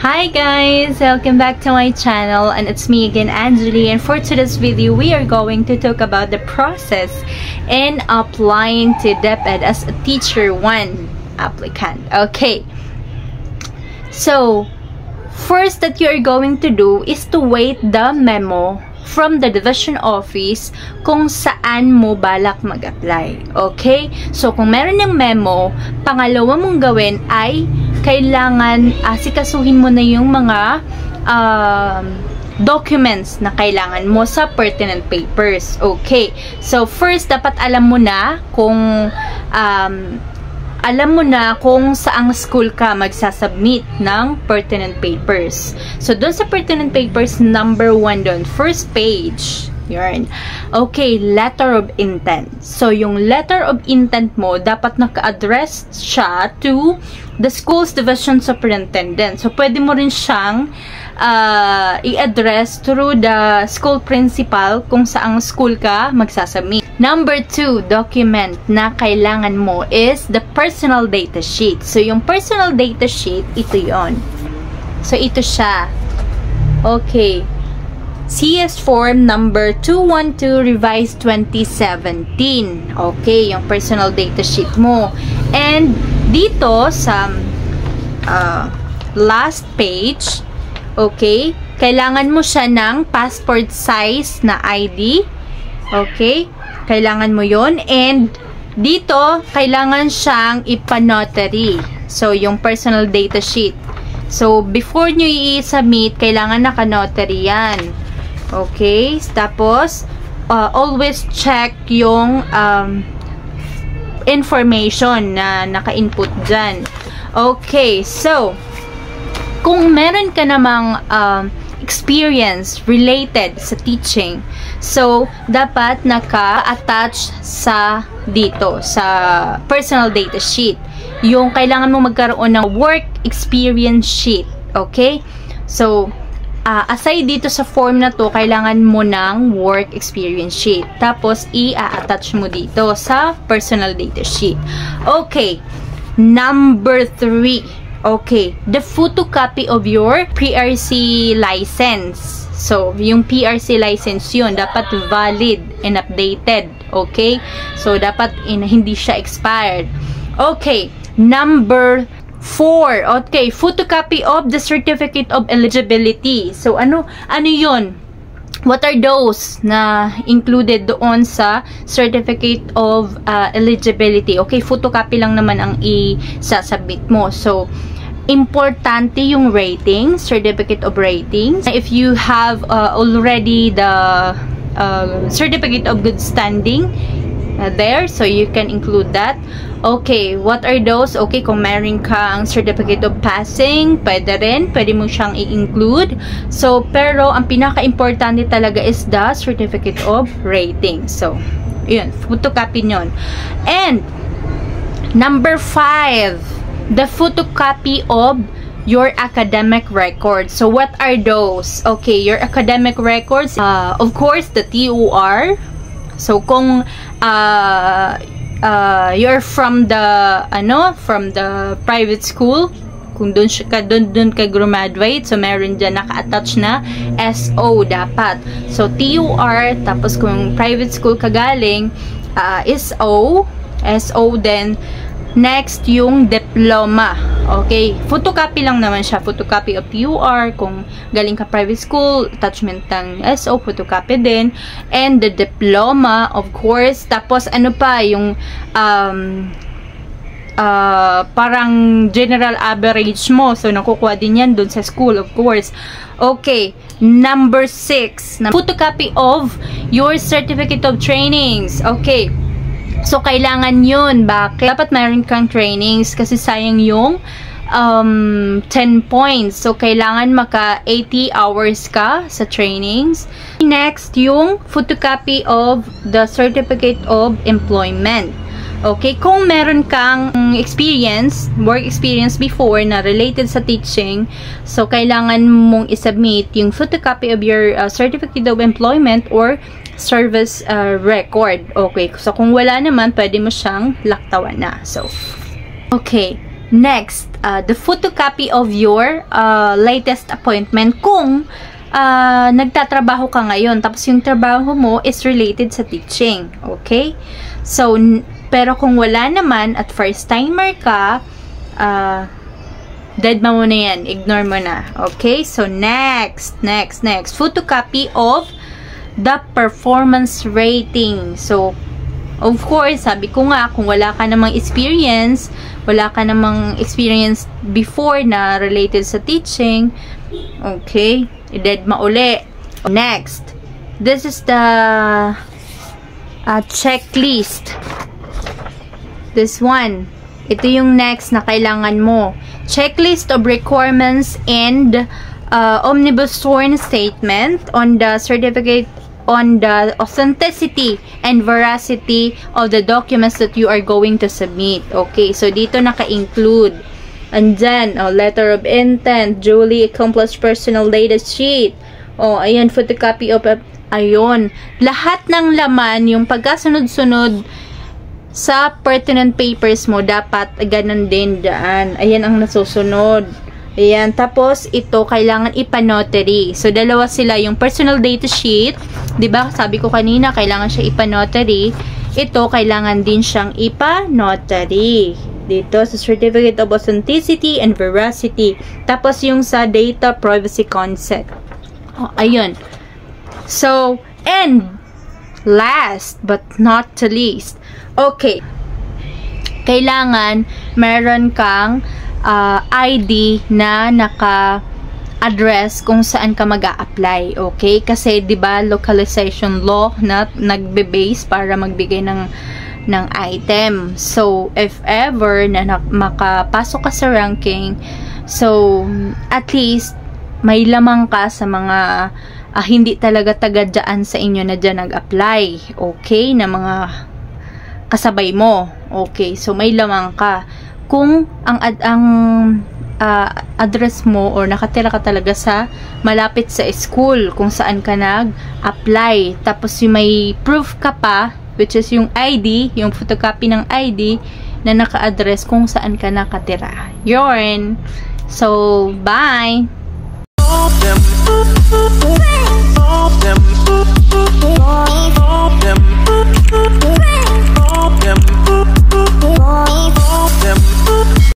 Hi guys! Welcome back to my channel, and it's me again, Anjali, and for today's video, we are going to talk about the process in applying to DepEd as a Teacher 1 applicant. Okay, so first that you are going to do is to wait the memo from the division office kung saan mo balak mag-apply. Okay? So, kung meron ng memo, pangalawa mong gawin ay kailangan asikasuhin mo na yung mga documents na kailangan mo sa pertinent papers. Okay? So, first, dapat alam mo na kung saang school ka magsasubmit ng pertinent papers. So, doon sa pertinent papers, number 1 doon, first page. Yarn. Okay, letter of intent. So, yung letter of intent mo, dapat naka-address siya to the school's division superintendent. So, pwede mo rin siyang i-address through the school principal kung saang school ka magsasubmit. Number 2, document na kailangan mo is the personal data sheet. So, yung personal data sheet, ito yon. So, ito siya. Okay. CS form number 212 revised 2017. Okay, yung personal data sheet mo. And dito sa last page, okay, kailangan mo siya ng passport size na ID. Okay, kailangan mo yon. And dito, kailangan siyang ipanotary. So, yung personal data sheet. So, before nyo i-submit, kailangan naka-notary yan. Okay, tapos always check yung information na naka-input dyan. Okay, so kung meron ka namang experience related sa teaching, so dapat naka-attach sa dito sa personal data sheet yung kailangan mo magkaroon ng work experience sheet. Okay, so aside dito sa form na to, kailangan mo ng work experience sheet. Tapos, i-attach mo dito sa personal data sheet. Okay. Number 3. Okay. The photocopy of your PRC license. So, yung PRC license yun, dapat valid and updated. Okay? So, dapat hindi siya expired. Okay. Number 4. Okay, photocopy of the certificate of eligibility. So, ano yun? What are those na included doon sa certificate of eligibility? Okay, photocopy lang naman ang i-submit mo. So, importante yung rating, certificate of ratings. If you have already the certificate of good standing there, so you can include that. Okay, what are those? Okay, kung meron kang certificate of passing, pwede mo siyang i-include. So, pero ang pinaka-importante talaga is the certificate of rating. So, yun, photocopy nyon. And, number 5, the photocopy of your academic records. So, what are those? Okay, your academic records, of course, the TOR. So, kung you're from the private school, kung doon ka graduate, so meron dyan naka-attach na SO dapat. So, TOR, tapos kung private school ka galing, SO, then next yung diploma. Okay, photocopy lang naman siya, photocopy of TOR. Kung galing ka private school, attachment ng SO, photocopy din. And the diploma, of course. Tapos ano pa, yung parang general average mo. So, nakukuha din yan dun sa school, of course. Okay, number 6, photocopy of your certificate of trainings. Okay, so, kailangan yun. Bakit? Dapat mayroon kang trainings kasi sayang yung 10 points. So, kailangan maka 80 hours ka sa trainings. Next, yung photocopy of the certificate of employment. Okay, kung meron kang work experience before na related sa teaching, so kailangan mong isubmit yung photocopy of your certificate of employment or service record. Okay, so kung wala naman, pwede mo siyang laktawan na. So, okay. Next, the photocopy of your latest appointment kung nagtatrabaho ka ngayon, tapos yung trabaho mo is related sa teaching. Okay? So, pero kung wala naman at first timer ka, dead mo na yan. Ignore mo na. Okay? So, next. Photocopy of the performance rating. So, of course, sabi ko nga, kung wala ka namang experience before na related sa teaching, okay, i-dead ma uli. Next, this is the checklist. This one. Ito yung next na kailangan mo. Checklist of requirements and omnibus sworn statement on the certificate on the authenticity and veracity of the documents that you are going to submit. Okay, so dito naka-include. Andyan, letter of intent, duly accomplished personal data sheet. Ayan, photocopy of, ayun. Lahat ng laman, yung pagkasunod-sunod sa pertinent papers mo, dapat ganun din dyan. Ayan ang nasusunod. Ayan, tapos ito kailangan ipa-notary. So, dalawa sila, yung personal data sheet, 'di ba? Sabi ko kanina, kailangan siya ipa-notary. Ito kailangan din siyang ipa-notary. Dito sa Certificate of Authenticity and Veracity. Tapos yung sa Data Privacy Consent. Ayun. So, and last but not the least. Okay. Kailangan meron kang ID na naka-address kung saan ka mag-a-apply. Okay? Kasi, di ba, localization law na nagbe-base para magbigay ng item. So, if ever na makapasok ka sa ranking, so, at least, may lamang ka sa mga hindi talaga taga dyan sa inyo na dyan nag-apply. Okay? Na mga kasabay mo. Okay? So, may lamang ka. Kung ang address mo or nakatira ka talaga sa malapit sa school kung saan ka nag-apply. Tapos yung may proof ka pa, which is yung ID, yung photocopy ng ID na naka-address kung saan ka nakatira. Yun. So, bye!